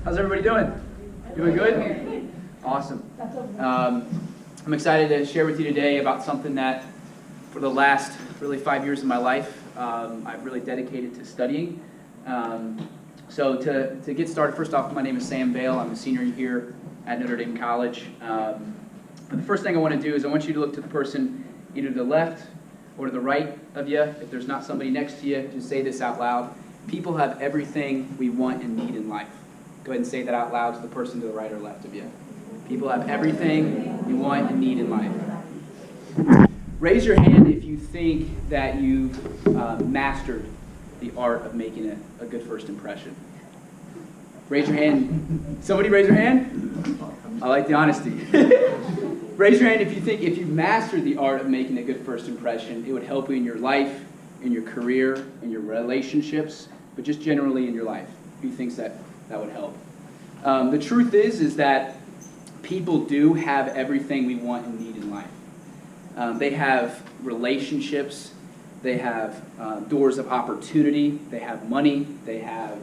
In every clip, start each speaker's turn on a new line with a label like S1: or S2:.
S1: How's everybody doing? Doing good? Awesome. I'm excited to share with you today about something that for the last really 5 years of my life I've really dedicated to studying. So to get started, first off, my name is Sam Bale. I'm a senior here at Notre Dame College. The first thing I want to do is I want you to look to the person either to the left or to the right of you. If there's not somebody next to you, just say this out loud. People have everything we want and need in life. Go ahead and say that out loud to the person to the right or left of you. People have everything you want and need in life. Raise your hand if you think that you've mastered the art of making a good first impression. Raise your hand. Somebody raise your hand? I like the honesty. Raise your hand if you think if you've mastered the art of making a good first impression, it would help you in your life, in your career, in your relationships, but just generally in your life. Who thinks that would help? The truth is that people do have everything we want and need in life. They have relationships, they have doors of opportunity, they have money, they have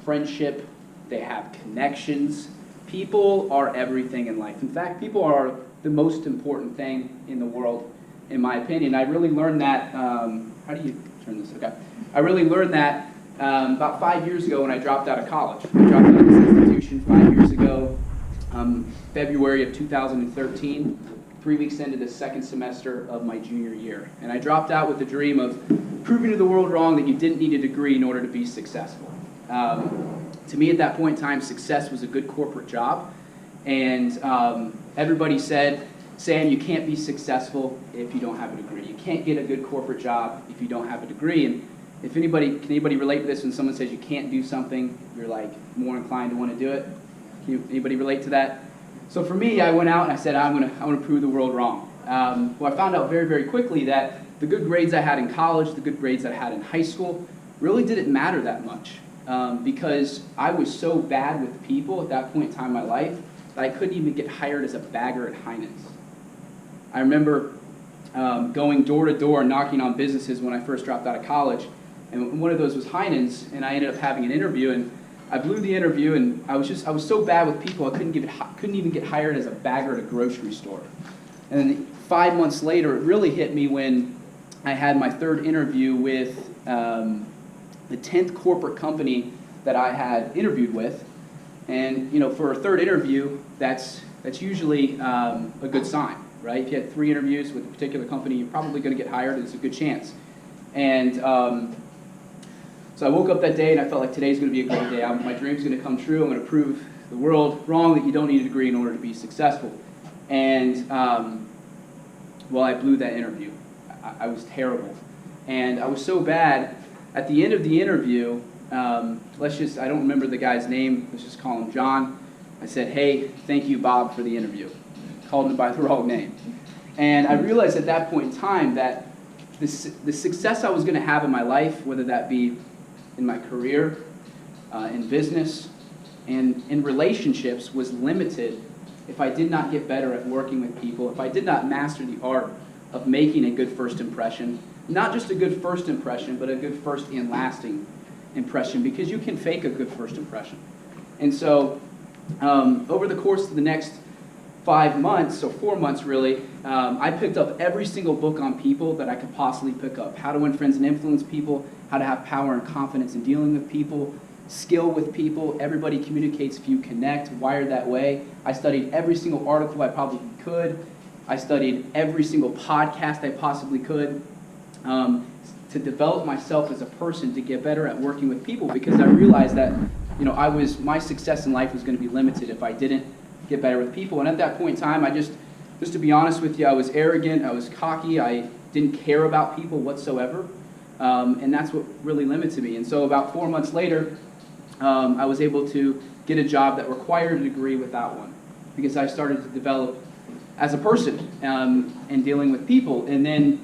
S1: friendship, they have connections. People are everything in life. In fact, people are the most important thing in the world, in my opinion. I really learned that, how do you turn this? Okay. I really learned that about 5 years ago when I dropped out of college. I dropped out of this institution 5 years ago, February of 2013, 3 weeks into the second semester of my junior year. And I dropped out with the dream of proving to the world wrong that you didn't need a degree in order to be successful. To me at that point in time, success was a good corporate job. And everybody said, Sam, you can't be successful if you don't have a degree. You can't get a good corporate job if you don't have a degree. And if can anybody relate to this when someone says you can't do something, you're like more inclined to want to do it? Anybody relate to that? So for me, I went out and I said, I want to prove the world wrong. Well, I found out very, very quickly that the good grades I had in college, the good grades I had in high school, really didn't matter that much. Because I was so bad with people at that point in time in my life that I couldn't even get hired as a bagger at Heinen's. I remember going door to door, knocking on businesses when I first dropped out of college, and one of those was Heinen's, and I ended up having an interview, and I blew the interview, and I was so bad with people I couldn't even get hired as a bagger at a grocery store. And then 5 months later, it really hit me when I had my third interview with the 10th corporate company that I had interviewed with. And for a third interview, that's usually a good sign, right? If you had 3 interviews with a particular company, you're probably going to get hired. It's a good chance. And so I woke up that day and I felt like today's going to be a great day. My dream's going to come true. I'm going to prove the world wrong that you don't need a degree in order to be successful. And well, I blew that interview. I was terrible. And I was so bad. At the end of the interview, I don't remember the guy's name, let's just call him John. I said, hey, thank you, Bob, for the interview. Called him by the wrong name. And I realized at that point in time that the success I was going to have in my life, whether that be in my career, in business, and in relationships, was limited if I did not get better at working with people, if I did not master the art of making a good first impression. Not just a good first impression, but a good first and lasting impression, because you can fake a good first impression. And so over the course of the next 5 months, or 4 months really, I picked up every single book on people that I could possibly pick up. How to win friends and influence people, how to have power and confidence in dealing with people, skill with people, everybody communicates if you connect, wired that way. I studied every single article I probably could. I studied every single podcast I possibly could. To develop myself as a person, to get better at working with people, because I realized that my success in life was going to be limited if I didn't get better with people. And at that point in time, just to be honest with you, I was arrogant, I was cocky, I didn't care about people whatsoever, and that's what really limited me. And so about 4 months later, I was able to get a job that required a degree without one, because I started to develop as a person and dealing with people. And then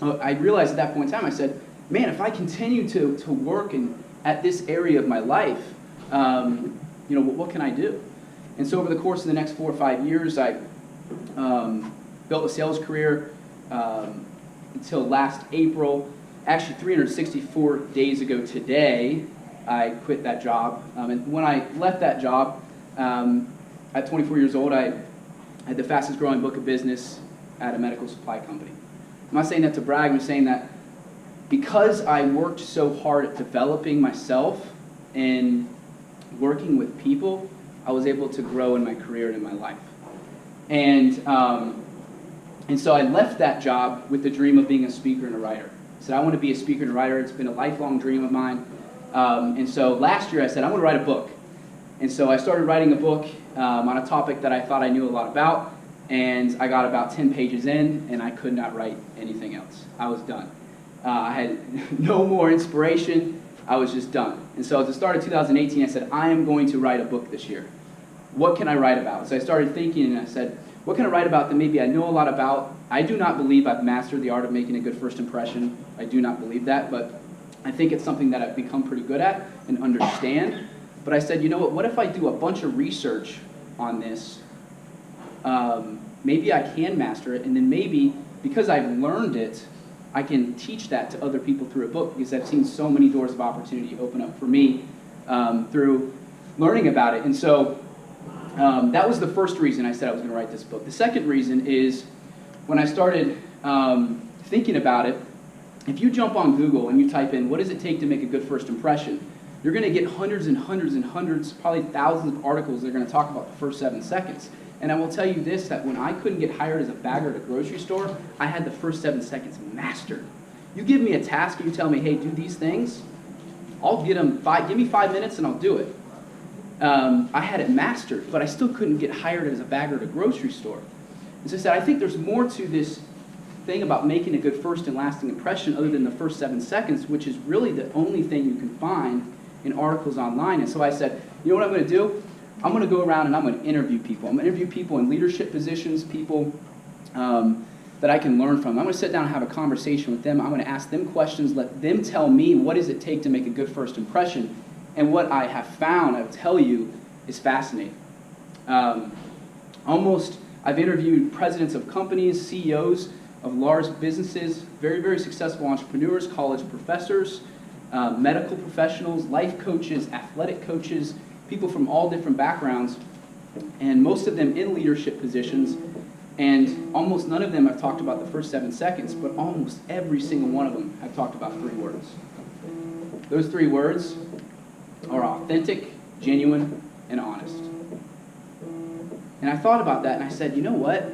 S1: I realized at that point in time, I said, man, if I continue to work at this area of my life, what can I do? And so over the course of the next 4 or 5 years, I built a sales career until last April. Actually, 364 days ago today, I quit that job. And when I left that job, at 24 years old, I had the fastest growing book of business at a medical supply company. I'm not saying that to brag, I'm saying that because I worked so hard at developing myself and working with people, I was able to grow in my career and in my life. And so I left that job with the dream of being a speaker and a writer. I said, I want to be a speaker and a writer. It's been a lifelong dream of mine. And so last year I said, I want to write a book. And so I started writing a book on a topic that I thought I knew a lot about. And I got about 10 pages in, and I could not write anything else. I was done. I had no more inspiration. I was just done. And so at the start of 2018, I said, I am going to write a book this year. What can I write about? So I started thinking, and I said, what can I write about that maybe I know a lot about? I do not believe I've mastered the art of making a good first impression. I do not believe that, but I think it's something that I've become pretty good at and understand. But I said, you know what if I do a bunch of research on this? Maybe I can master it, and then maybe, because I've learned it, I can teach that to other people through a book, because I've seen so many doors of opportunity open up for me through learning about it. And so that was the first reason I said I was going to write this book. The second reason is when I started thinking about it, if you jump on Google and you type in, what does it take to make a good first impression, you're going to get hundreds and hundreds and hundreds, probably thousands of articles that are going to talk about the first 7 seconds. And I will tell you this, that when I couldn't get hired as a bagger at a grocery store, I had the first 7 seconds mastered. You give me a task and you tell me, hey, do these things, I'll get them, give me 5 minutes and I'll do it. I had it mastered, but I still couldn't get hired as a bagger at a grocery store. And so I said, I think there's more to this thing about making a good first and lasting impression other than the first 7 seconds, which is really the only thing you can find in articles online. And so I said, you know what I'm going to do? I'm going to go around and I'm going to interview people. I'm going to interview people in leadership positions, people that I can learn from. I'm going to sit down and have a conversation with them. I'm going to ask them questions, let them tell me what does it take to make a good first impression. And what I have found, I'll tell you, is fascinating. I've interviewed presidents of companies, CEOs of large businesses, very, very successful entrepreneurs, college professors, medical professionals, life coaches, athletic coaches, people from all different backgrounds, and most of them in leadership positions. And almost none of them have talked about the first 7 seconds, but almost every single one of them have talked about 3 words. Those 3 words are authentic, genuine, and honest. And I thought about that and I said, you know what?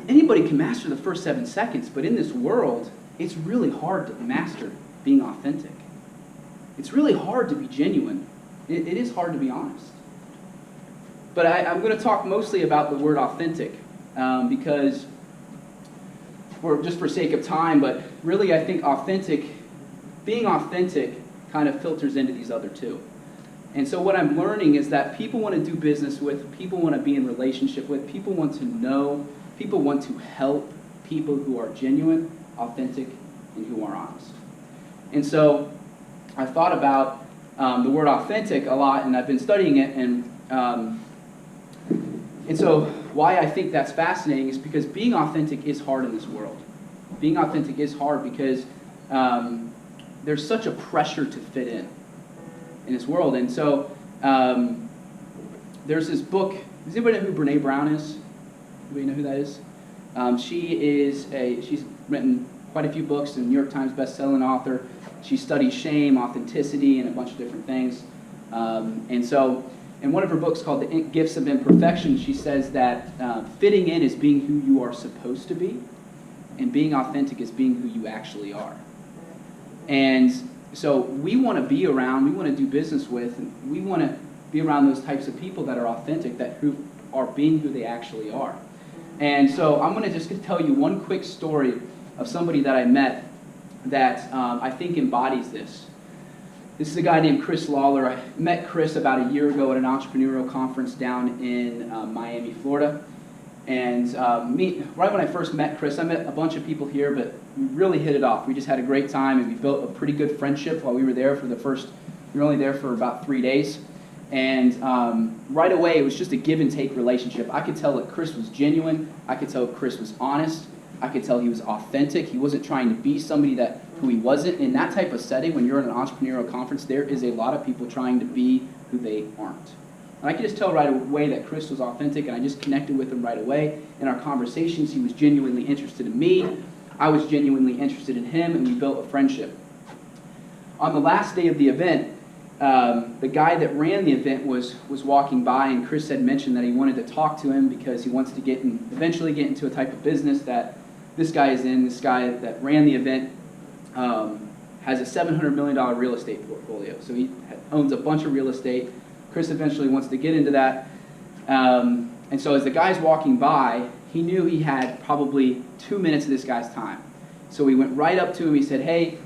S1: Anybody can master the first 7 seconds, but in this world, it's really hard to master being authentic. It's really hard to be genuine. It is hard to be honest. But I'm going to talk mostly about the word authentic because, just for sake of time, but really I think being authentic kind of filters into these other 2. And so what I'm learning is that people want to do business with, people want to be in relationship with, people want to know, people want to help people who are genuine, authentic, and who are honest. And so I thought about the word authentic a lot, and I've been studying it, and so why I think that's fascinating is because being authentic is hard in this world. Being authentic is hard because there's such a pressure to fit in this world. And so there's this book. Does anybody know who Brene Brown is? Anybody know who that is? She's written quite a few books, and New York Times best-selling author. She studies shame, authenticity, and a bunch of different things. And so in one of her books called The Gifts of Imperfection, she says that fitting in is being who you are supposed to be, and being authentic is being who you actually are. And so we want to be around, we want to do business with, and we want to be around those types of people that are authentic, who are being who they actually are. And so I'm going to just tell you one quick story of somebody that I met that I think embodies this. This is a guy named Chris Lawler. I met Chris about a year ago at an entrepreneurial conference down in Miami, Florida. And right when I first met Chris, I met a bunch of people here, but we really hit it off. We just had a great time, and we built a pretty good friendship while we were there for we were only there for about 3 days. And right away, it was just a give and take relationship. I could tell that Chris was genuine. I could tell Chris was honest. I could tell he was authentic. He wasn't trying to be somebody that who he wasn't. In that type of setting, when you're in an entrepreneurial conference, there is a lot of people trying to be who they aren't. And I could just tell right away that Chris was authentic, and I just connected with him right away. In our conversations, he was genuinely interested in me. I was genuinely interested in him, and we built a friendship. On the last day of the event, the guy that ran the event was walking by, and Chris had mentioned that he wanted to talk to him because he wants to eventually get into a type of business that this guy is in. This guy that ran the event has a $700 million real estate portfolio. So he owns a bunch of real estate. Chris eventually wants to get into that. And so as the guy's walking by, he knew he had probably 2 minutes of this guy's time. So he went right up to him. He said, "Hey,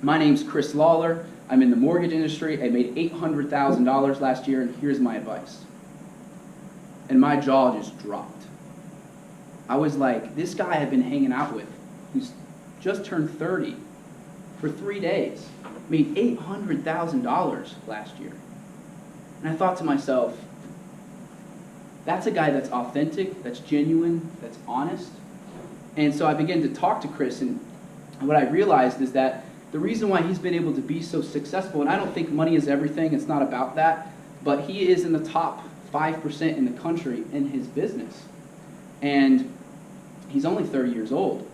S1: my name's Chris Lawler. I'm in the mortgage industry. I made $800,000 last year, and here's my advice." And my jaw just dropped. I was like, this guy I've been hanging out with, who's just turned 30, for 3 days, made $800,000 last year. And I thought to myself, that's a guy that's authentic, that's genuine, that's honest. And so I began to talk to Chris, and what I realized is that the reason why he's been able to be so successful, and I don't think money is everything, it's not about that, but he is in the top 5% in the country in his business. And he's only 30 years old.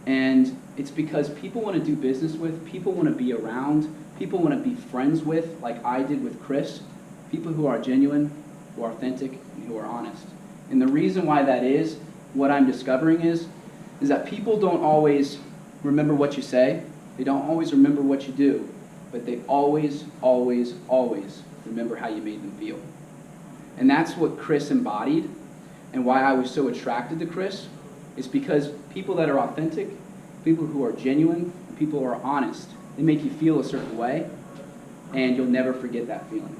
S1: And it's because people want to do business with, people want to be around, people want to be friends with, like I did with Chris, people who are genuine, who are authentic, and who are honest. And the reason why that is, what I'm discovering is that people don't always remember what you say, they don't always remember what you do, but they always, always, always remember how you made them feel. And that's what Chris embodied, and why I was so attracted to Chris, is because people that are authentic, people who are genuine, people who are honest, they make you feel a certain way, and you'll never forget that feeling.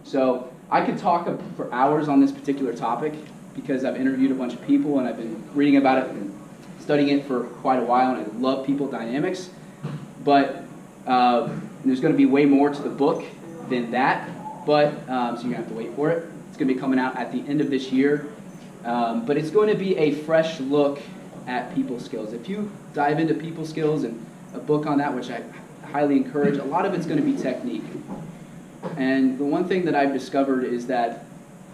S1: So I could talk for hours on this particular topic, because I've interviewed a bunch of people, and I've been reading about it and studying it for quite a while, and I love people dynamics. But there's going to be way more to the book than that, but so you're going to have to wait for it. It's going to be coming out at the end of this year. But it's going to be a fresh look at people skills. If you dive into people skills and a book on that, which I highly encourage, a lot of it's going to be technique. And the one thing that I've discovered is that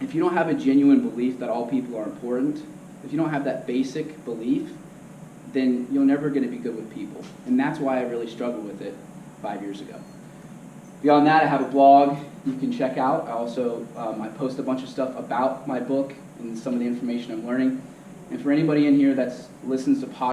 S1: if you don't have a genuine belief that all people are important, if you don't have that basic belief, then you're never going to be good with people. And that's why I really struggled with it 5 years ago. Beyond that, I have a blog you can check out. I also I post a bunch of stuff about my book and some of the information I'm learning. And for anybody in here that listens to podcasts,